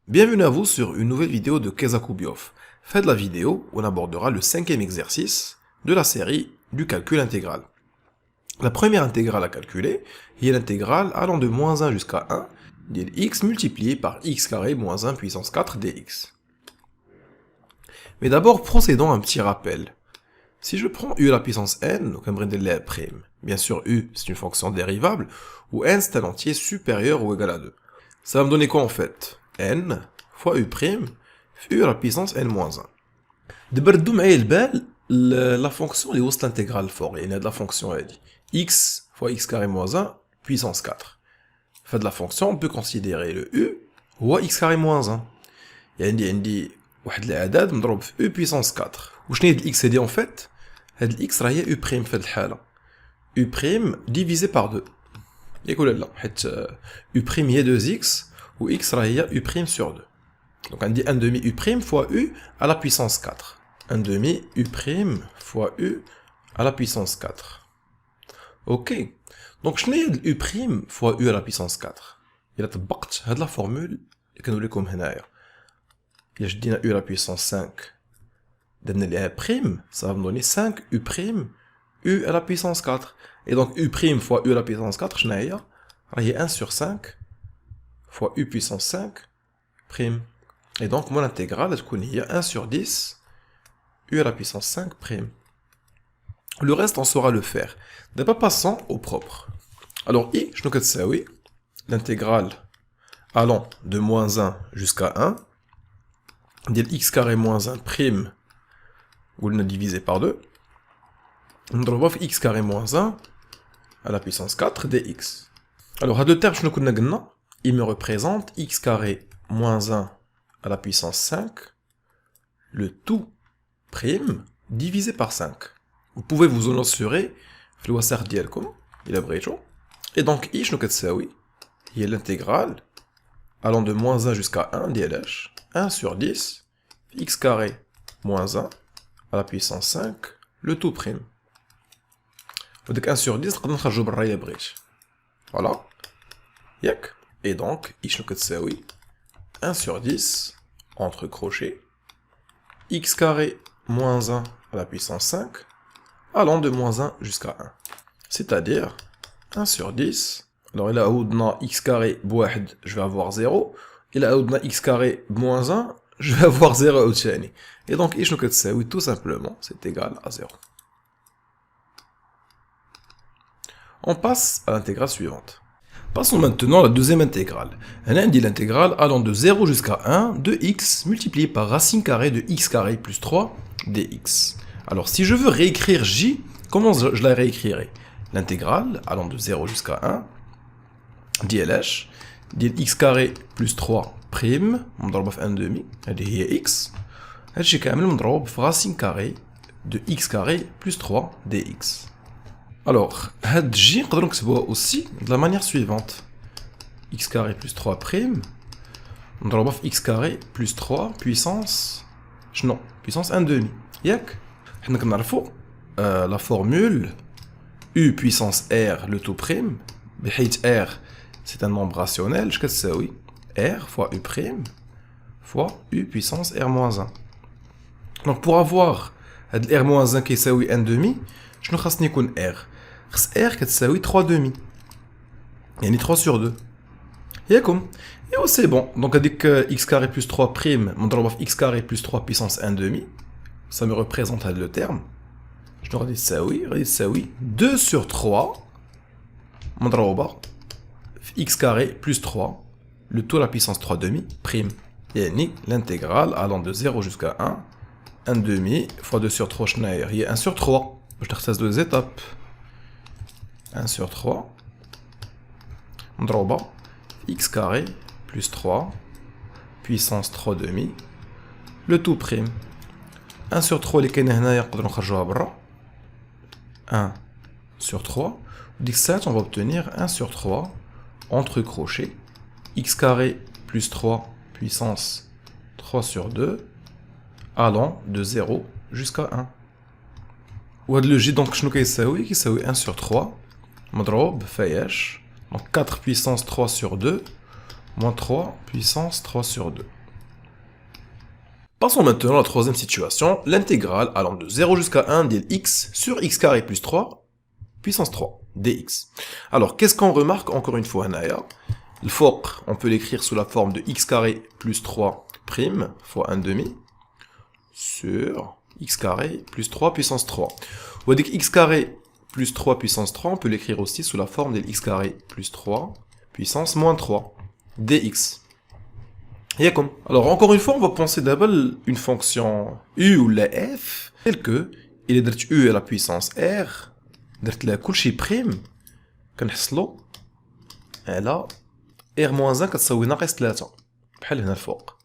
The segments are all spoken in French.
Bienvenue à vous sur une nouvelle vidéo de Kezakubiov. Faites la vidéo où on abordera le cinquième exercice de la série du calcul intégral. La première intégrale à calculer est l'intégrale allant de moins 1 jusqu'à 1 de x multiplié par x carré moins 1 puissance 4 dx. Mais d'abord, procédons à un petit rappel. Si je prends u à la puissance n, donc prime, bien sûr u c'est une fonction dérivable, où n c'est un entier supérieur ou égal à 2. Ça va me donner quoi en fait? N fois u prime, u à la puissance n moins 1. دبردوا معايا البال la fonction اللي وسط l'intégrale fort, يعني هاد la fonction هادي x fois x carré moins 1 puissance 4. Fait de la fonction, on peut considérer le u هو x carré moins 1. يعني عندي واحد العدد مضروب في u puissance 4. وشنو هاد x هادي en fait؟ هاد الاكس راه هي u prime في هاد الحالة. u prime divisé par 2. ياك ولا لا؟ حيت u prime هي 2x où x راه هي u prime sur 2. Donc on dit 1 demi u prime fois u à la puissance 4. 1 demi u prime fois u à la puissance 4. Ok. Donc je n'ai u prime fois u à la puissance 4. Il a طبقت هاد la formule اللي كنوريكم هنايا. إلا شدينا u à la puissance 5 درنا ليها prime, ça va me donner 5 u prime u à la puissance 4. Et donc u prime fois u à la puissance 4 شنو هي؟ راهي 1 sur 5 fois u puissance 5 prime. Et donc, mon intégrale, est 1 sur 10, u à la puissance 5 prime. Le reste, on saura le faire. D'abord, passons au propre. Alors, i, je nous ça oui. L'intégrale allant de moins 1 jusqu'à 1, de x carré moins 1 prime, ou le divisé par 2, on trouve x carré moins 1 à la puissance 4 dx. Alors, à deux termes, je nous il me représente x carré moins 1 à la puissance 5, le tout prime divisé par 5. Vous pouvez vous en assurer, et donc i il y a l'intégrale allant de moins 1 jusqu'à 1 dlh, 1 sur 10, x carré moins 1 à la puissance 5, le tout prime. Donc 1 sur 10, voilà. Et donc, i 1 sur 10, entre crochets, x carré moins 1 à la puissance 5, allant de moins 1 jusqu'à 1. C'est-à-dire 1 sur 10, alors il a a x carré بواحد, je vais avoir 0, il a a x carré moins 1, je vais avoir 0 aussi. Et donc, tout simplement, c'est égal à 0. On passe à l'intégrale suivante. Passons maintenant à la deuxième intégrale. On a dit l'intégrale allant de 0 jusqu'à 1 de x multiplié par racine carrée de x carré plus 3 dx. Alors si je veux réécrire j, comment je la réécrirai? L'intégrale allant de 0 jusqu'à 1 dlh ديال x carré plus 3 prime مضروبة في 1 demi هذه هي x. هادشي كامل مضروب في racine carrée de x carré plus 3 dx. Alors, had j, on peut aussi de la manière suivante. X carré plus 3 prime, on va x carré plus 3 puissance, non, puissance 1 demi. Yak, on a la formule u puissance r le tout prime, r c'est un nombre rationnel, je sais oui, r fois u prime fois u puissance r moins 1. Donc pour avoir r moins 1 qui est 1 demi, je ne sais pas r. R كتساوي 3 demi. يعني 3 sur 2. ياكم. Et c'est bon. Donc avec x carré plus 3 prime مضروبة في x carré plus 3 puissance 1 demi. Ça me représente le terme. Je dois dire تساوي 2 sur 3 مضروبة في x carré plus 3 le tout à la puissance 3 demi prime. يعني l'intégrale allant de 0 jusqu'à 1 1 demi fois 2 sur 3 شناهي هي 1 sur 3. Je تختار 2 étapes. 1 sur 3, مضروبة x carré plus 3 puissance 3 demi le tout prime. 1 sur 3 اللي كاينه هنايا نقدروا نخرجوها برا 1 sur 3. ديك الساعات on va obtenir 1 sur 3 entre crochets x carré plus 3 puissance 3 sur 2 allant de 0 jusqu'à 1. وهاد لو جي دونك شنو كيساوي 1 sur 3 مضروب فاياش donc 4 puissance 3 sur 2 moins 3 puissance 3 sur 2. Passons maintenant à la troisième situation, l'intégrale allant de 0 jusqu'à 1 de x sur x carré plus 3 puissance 3 dx. Alors, qu'est-ce qu'on remarque encore une fois, Naya? Le fawq, on peut l'écrire sous la forme de x carré plus 3 prime fois 1 demi sur x carré plus 3 puissance 3. Ou avec x carré plus 3 puissance 3, on peut l'écrire aussi sous la forme de x carré plus 3 puissance moins 3 dx. Alors encore une fois, on va penser d'abord une fonction u ou la f, telle que il est u à la puissance r, درت لها كلشي بريم كنحصلو على r moins 1 كتساوي ناقص 3 بحال هنا الفوق.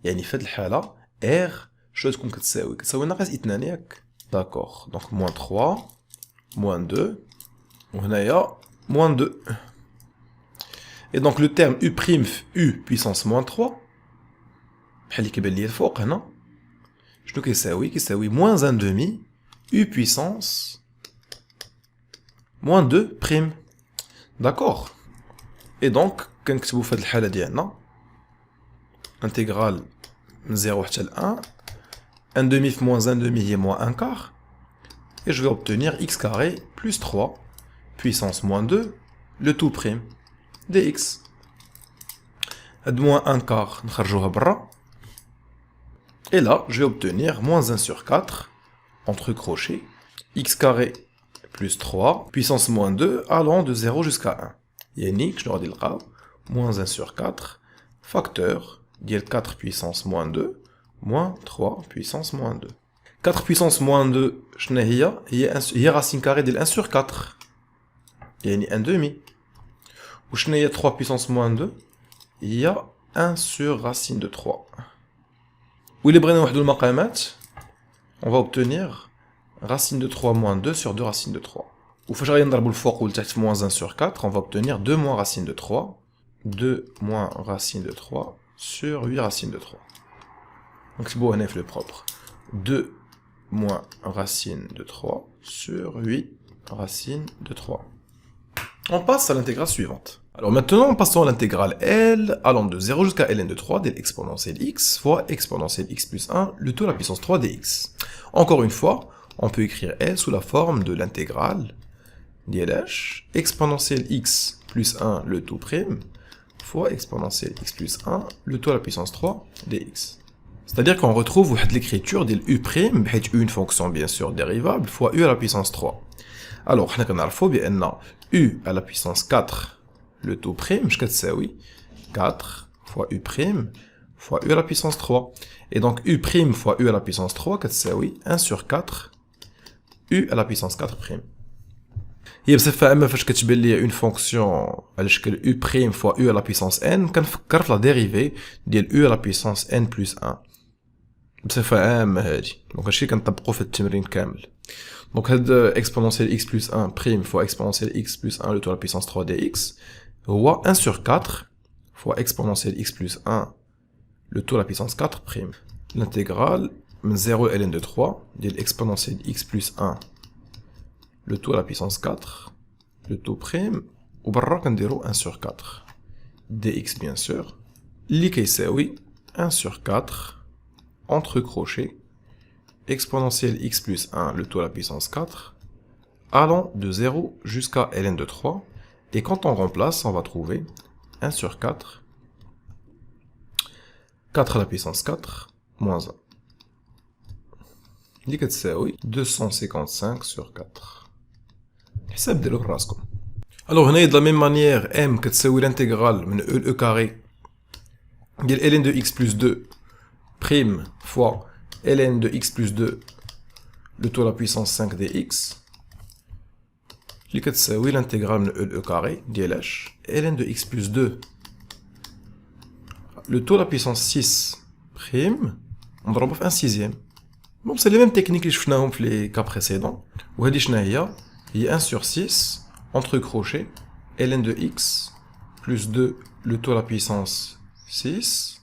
يعني في هذه الحالة r شنو تكون كتساوي ناقص 2 ياك؟ داكوغ، دونك موان 3 موان 2 وهنايا موان 2. Et donc le terme u' u puissance moins 3 بحال اللي كيبان ليا الفوق هنا شنو كيساوي moins 1 demi u puissance moins 2 prime. D'accord. Et donc كنكتبو في هذه الحالة ديالنا intégrale من 0 حتى ل 1 1 demi في moins 1 demi هي moins 1 quart et je vais obtenir x carré plus 3 puissance moins 2 le tout prime dx. هاد moins 1 quart نخرجوها برا. Et là, je vais obtenir moins 1 sur 4, entre crochets, x carré plus 3, puissance moins 2, allant de 0 jusqu'à 1. Yani, je dois dire moins 1 sur 4, facteur, dièle 4 puissance moins 2, moins 3 puissance moins 2. 4 puissance moins 2, il y a racine carrée de 1 sur 4. Yani 1 demi. Ou il y a 3 puissance moins 2, il y a 1 sur racine de 3. Où les brennons de maqamat, on va obtenir racine de 3 moins 2 sur 2 racines de 3. Ou faut rien d'arbre le fort ou le tête moins 1 sur 4, on va obtenir 2 moins racine de 3, 2 moins racine de 3 sur 8 racines de 3. Donc c'est beau, on est le propre. 2 moins racine de 3 sur 8 racines de 3. On passe à l'intégrale suivante. Alors maintenant, passons à l'intégrale L allant de 0 jusqu'à ln de 3 de l'exponentielle x fois exponentielle x plus 1, le tout à la puissance 3 dx. Encore une fois, on peut écrire L sous la forme de l'intégrale d'LH exponentielle x plus 1 le tout prime fois exponentielle x plus 1 le tout à la puissance 3 dx. C'est-à-dire qu'on retrouve l'écriture de u prime, une fonction bien sûr dérivable, fois u à la puissance 3. Alors, on a bien u à la puissance 4 le tout prime, je vais 4 fois u prime fois u à la puissance 3. Et donc u prime fois u à la puissance 3, c'est 1 sur 4 u à la puissance 4 prime. Et bien, c'est une fonction à l'échelle u prime fois u à la puissance n, quand la dérivée de u à la puissance n plus 1. C'est donc je vais vous faire le كامل. Donc exponentielle x plus 1 prime fois exponentielle x plus 1 le tout à la puissance 3 dx ou 1 sur 4 fois exponentielle x plus 1 le tout à la puissance 4 prime. L'intégrale من 0 ln de 3 de l'exponentielle x plus 1 le tout à la puissance 4 le tout prime ou برا كنديرو 1 sur 4 dx bien sûr اللي كيساوي 1 sur 4 entre crochets exponentielle x plus 1 le tout à la puissance 4 allant de 0 jusqu'à ln de 3 et quand on remplace on va trouver 1 sur 4 4 à la puissance 4 moins 1 اللي كتساوي 255 sur 4. حساب ديالو براسكم. Alors هنايا de la même manière m كتساوي l'intégrale من e carré ديال ln de x plus 2 prime fois ln de x plus 2 le tout à la puissance 5 dx اللي كتساوي l'intégrale من e carré ديال h ln de x plus 2 le tout à la puissance 6 prime نضربو في 1 sixième. Bon, c'est les mêmes techniques que je faisais dans les cas précédents. Ou il 1 sur 6 entre crochets ln de x plus 2 le tout à la puissance 6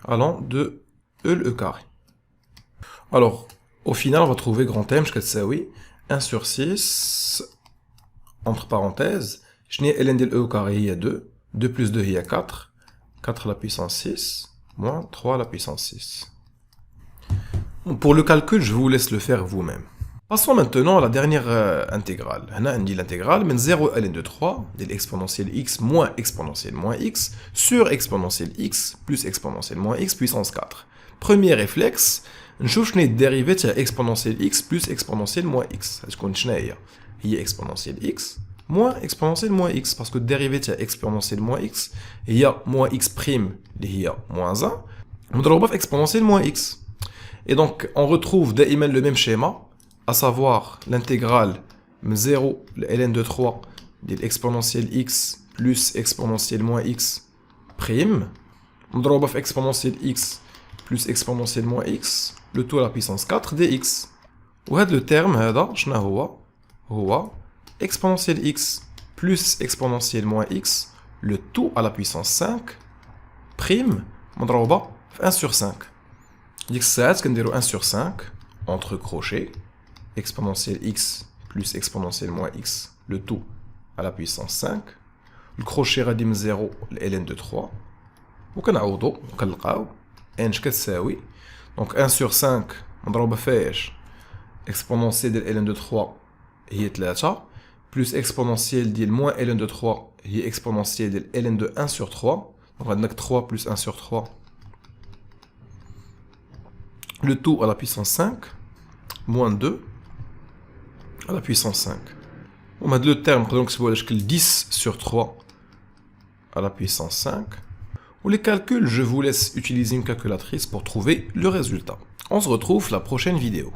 allant de e carré. Alors, au final, on va trouver grand M, je 1 sur 6 entre parenthèses, je n'ai ln de e au carré, il y a 2, 2 plus 2, il y a 4, 4 à la puissance 6, moins 3 à la puissance 6. Bon, pour le calcul, je vous laisse le faire vous-même. Passons maintenant à la dernière intégrale. On dit l'intégrale من 0 à ln de 3 de l'exponentielle x moins exponentielle moins x sur exponentielle x plus exponentielle moins x puissance 4. Premier réflexe, نشوف شنو هي الديريفي تاع exponentielle x plus exponentielle moins x. تكون شنو هي exponentielle x moins exponentielle moins x parce que dérivée تاع exponentielle moins x هي moins x prime اللي هي moins 1 مضروبة في exponentielle moins x. Et donc on retrouve دائما le même schéma, à savoir l'intégrale de 0 ln de 3 de l'exponentielle x plus exponentielle moins x prime مضروبة في exponentielle x plus exponentielle moins x le tout à la puissance 4 dx. وهذا le terme هذا شنو هو exponentielle x plus exponentielle moins x le tout à la puissance 5 prime مضروبة في 1 sur 5. ديك الساعات كنديرو 1 sur 5 entre crochets exponentielle x plus exponentielle moins x le tout à la puissance 5. Le crochet غادي من 0 ل ln de 3 وكنعوضو وكنلقاو n كتساوي donc 1 sur 5 مضروبة فاش exponentielle ديال ln de 3 هي 3 plus exponentielle ديال moins ln de 3 هي exponentielle ديال ln de 1 sur 3 donc عندك 3 plus 1 sur 3 le tout à la puissance 5 moins 2 à la puissance 5. On a le terme donc c'est 10 sur 3 à la puissance 5. Pour les calculs, je vous laisse utiliser une calculatrice pour trouver le résultat. On se retrouve la prochaine vidéo.